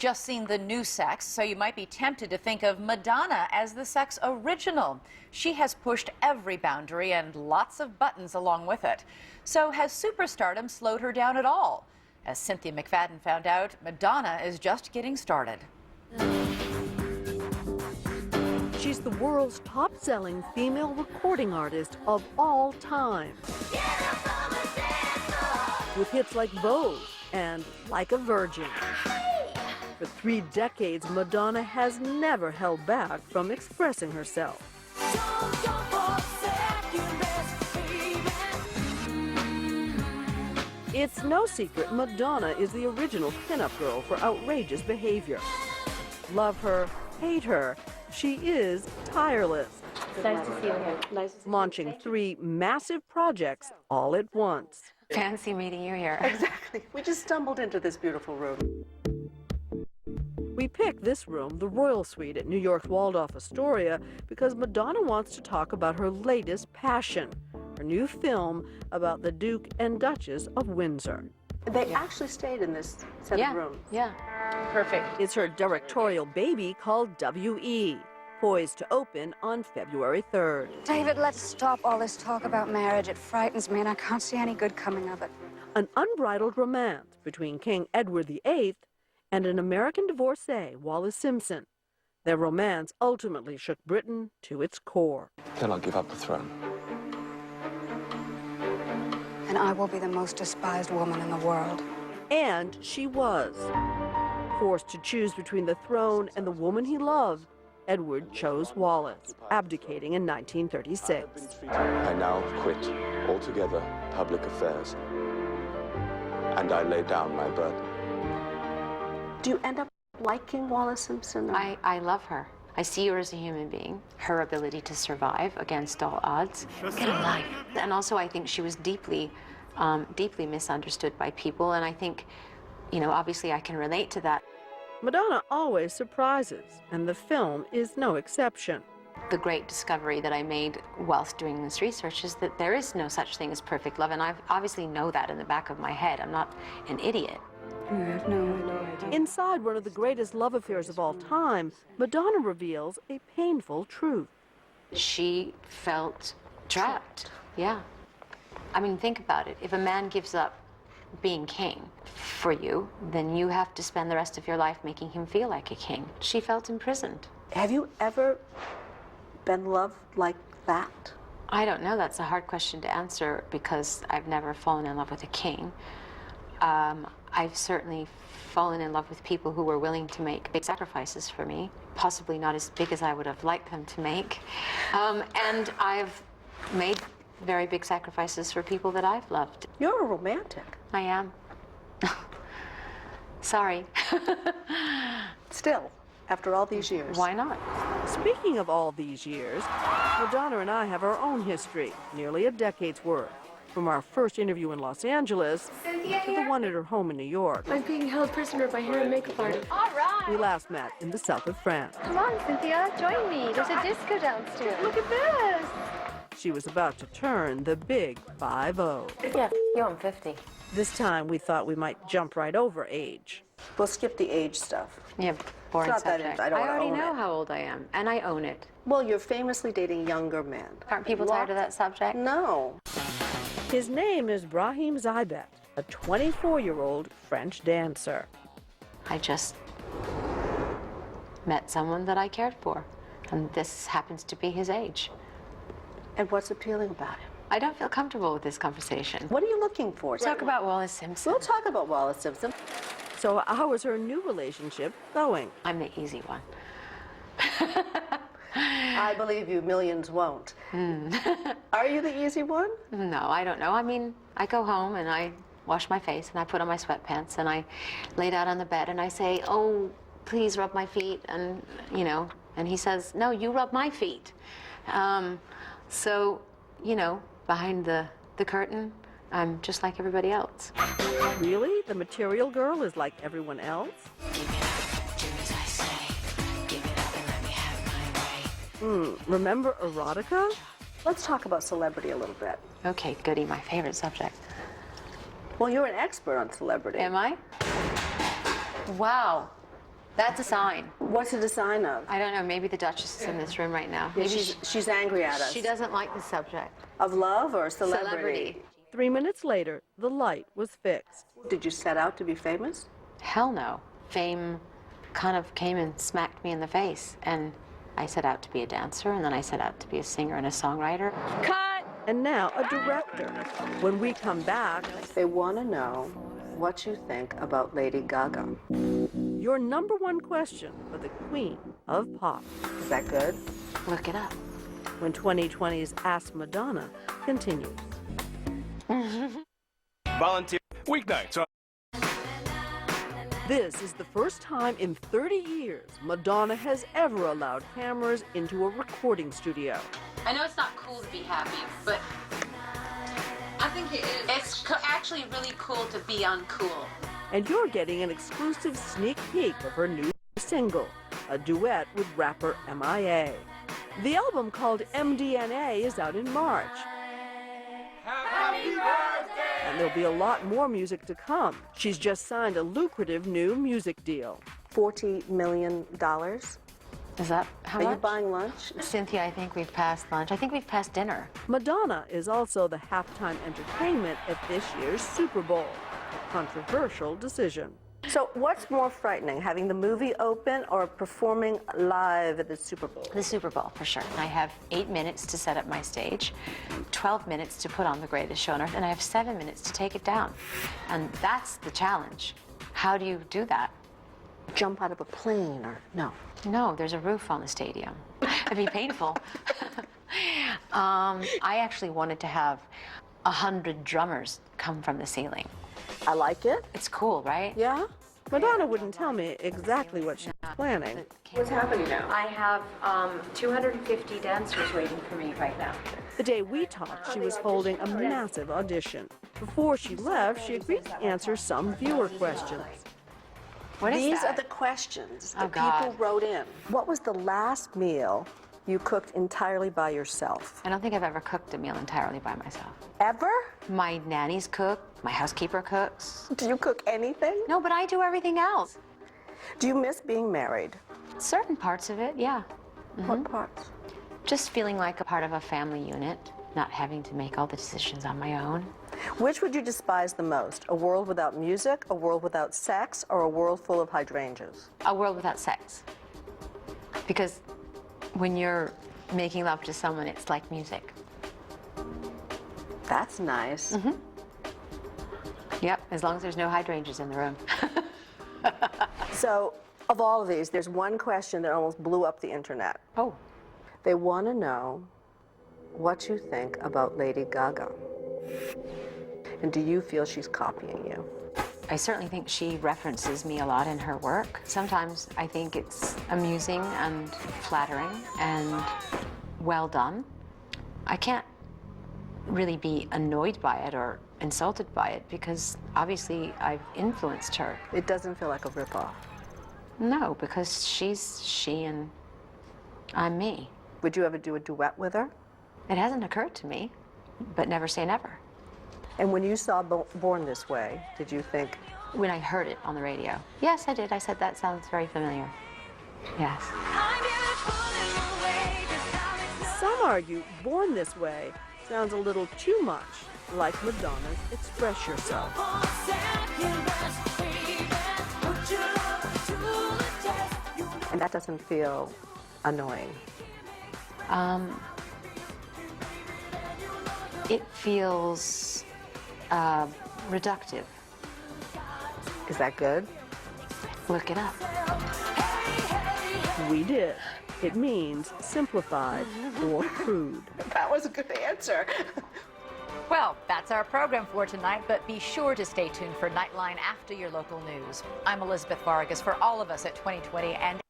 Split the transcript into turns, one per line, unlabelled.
Just seen the new sex, so you might be tempted to think of Madonna as the sex original. She has pushed every boundary and lots of buttons along with it. So has superstardom slowed her down at all? As Cynthia McFadden found out, Madonna is just getting started.
She's the world's top-selling female recording artist of all time. With hits like Vogue and Like a Virgin. For 3 decades, Madonna has never held back from expressing herself. It's no secret Madonna is the original pinup girl for outrageous behavior. Love her, hate her, she is tireless.
Nice to see you here. Nice to see
launching
you.
3 massive projects all at once.
Fancy meeting you here.
Exactly. We just stumbled into this beautiful room.
We picked this room, the Royal Suite at New York's Waldorf Astoria, because Madonna wants to talk about her latest passion, her new film about the Duke and Duchess of Windsor.
They actually stayed in this set of rooms.
Yeah, perfect.
It's her directorial baby called W.E., poised to open on February 3rd.
David, let's stop all this talk about marriage. It frightens me, and I can't see any good coming of it.
An unbridled romance between King Edward VIII and an American divorcee, Wallis Simpson. Their romance ultimately shook Britain to its core.
Then I'll give up the throne.
And I will be the most despised woman in the world.
And she was. Forced to choose between the throne and the woman he loved, Edward chose Wallis, abdicating in 1936.
I now quit altogether public affairs, and I lay down my burden.
Do you end up liking Wallis Simpson?
I love her. I see her as a human being, her ability to survive against all odds. Get a life. And also I think she was deeply misunderstood by people, and I think, you know, obviously I can relate to that.
Madonna always surprises, and the film is no exception.
The great discovery that I made whilst doing this research is that there is no such thing as perfect love, and I obviously know that in the back of my head. I'm not an idiot.
I have no idea.
Inside one of the greatest love affairs of all time, Madonna reveals a painful truth.
She felt trapped. Yeah. I mean, think about it. If a man gives up being king for you, then you have to spend the rest of your life making him feel like a king. She felt imprisoned.
Have you ever been loved like that?
I don't know. That's a hard question to answer because I've never fallen in love with a king. I've certainly fallen in love with people who were willing to make big sacrifices for me, possibly not as big as I would have liked them to make. And I've made very big sacrifices for people that I've loved.
You're a romantic.
I am. Sorry.
Still, after all these years.
Why not?
Speaking of all these years, Madonna and I have our own history, nearly a decade's worth. From our first interview in Los Angeles to the one at her home in New York.
I'm being held prisoner by hair and makeup artist.
All right.
We last met in the south of France.
Come on, Cynthia, join me. There's a disco downstairs. Look at this.
She was about to turn the big 5-0.
Yeah, I'm 50.
This time we thought we might jump right over age.
We'll skip the age stuff.
Yeah, boring
It's not that
subject.
I don't wanna
already
own
know
it.
how old I am, and I own it.
Well, you're famously dating younger men.
Aren't people tired of that subject?
No.
His name is Brahim Zaibet, a 24-year-old French dancer.
I just met someone that I cared for, and this happens to be his age.
And what's appealing about him?
I don't feel comfortable with this conversation.
What are you looking for?
Talk about Wallis Simpson.
We'll talk about Wallis Simpson.
So how is her new relationship going?
I'm the easy one.
I believe you, millions won't. Are you the easy one?
No, I don't know. I mean, I go home and I wash my face and I put on my sweatpants and I lay down on the bed and I say, oh, please rub my feet. And, you know, and he says, no, you rub my feet. So, you know, behind the curtain, I'm just like everybody else.
Really? The material girl is like everyone else? Remember erotica?
Let's talk about celebrity a little bit.
Okay, goody, my favorite subject.
Well, you're an expert on celebrity.
Am I? Wow. That's a sign.
What's it a sign of?
I don't know, maybe the Duchess is in this room right now.
Yeah,
Maybe
she's angry at us.
she doesn't like the subject.
Of love or celebrity?
3 minutes later, the light was fixed.
Did you set out to be famous?
Hell no. Fame kind of came and smacked me in the face, and I set out to be a dancer, and then I set out to be a singer and a songwriter.
Cut! And now a director. When we come back,
They want to know what you think about Lady Gaga.
your number one question for the Queen of Pop.
Is that good?
Look it up.
When 2020's Ask Madonna continues.
Volunteer weeknights on.
This is the first time in 30 years Madonna has ever allowed cameras into a recording studio.
I know it's not cool to be happy, but I think it is. It's actually really cool to be uncool.
And you're getting an exclusive sneak peek of her new single, a duet with rapper MIA. The album called MDNA is out in March.
Happy birthday!
And there'll be a lot more music to come. She's just signed a lucrative new music deal.
$40 million.
Is that how
Are
much?
you buying lunch?
Cynthia, I think we've passed lunch. I think we've passed dinner.
Madonna is also the halftime entertainment at this year's Super Bowl. A controversial decision.
So what's more frightening, having the movie open or performing live at the Super Bowl?
The Super Bowl, for sure. I have 8 minutes to set up my stage, 12 minutes to put on the greatest show on earth, and I have 7 minutes to take it down. And that's the challenge. How do you do that?
Jump out of a plane or no?
No, there's a roof on the stadium. It'd be painful. I actually wanted to have 100 drummers come from the ceiling.
I like it.
It's cool, right?
Yeah?
Madonna wouldn't tell me exactly what she's planning.
What's happening now?
I have 250 dancers waiting for me right now.
The day we talked, she was holding a massive audition. Before she left, she agreed to answer some viewer questions.
What is
These
that?
are the questions
Oh,
that people
God.
wrote in. What was the last meal you cooked entirely by yourself?
I don't think I've ever cooked a meal entirely by myself.
Ever?
My nannies cook, my housekeeper cooks.
Do you cook anything?
No, but I do everything else.
Do you miss being married?
Certain parts of it, yeah.
What parts?
Just feeling like a part of a family unit, not having to make all the decisions on my own.
Which would you despise the most? A world without music, a world without sex, or a world full of hydrangeas?
A world without sex. Because when you're making love to someone, it's like music.
That's nice.
Yep, as long as there's no hydrangeas in the room.
So, of all of these, there's one question that almost blew up the internet.
Oh,
They want to know what you think about Lady Gaga. And do you feel she's copying you?
I certainly think she references me a lot in her work. Sometimes I think it's amusing and flattering and well done. I can't really be annoyed by it or insulted by it because obviously I've influenced her.
It doesn't feel like a ripoff.
No, because she's she and I'm me.
Would you ever do a duet with her?
It hasn't occurred to me, but never say never.
And when you saw Born This Way, did you think,
When I heard it on the radio. Yes, I did. I said that sounds very familiar. Yes.
Some argue Born This Way sounds a little too much like Madonna's Express Yourself.
and that doesn't feel annoying?
It feels reductive.
Is that good?
Look it up.
We did. It means simplified or crude.
That was a good answer.
Well, that's our program for tonight, but be sure to stay tuned for Nightline after your local news. I'm Elizabeth Vargas for all of us at 2020 and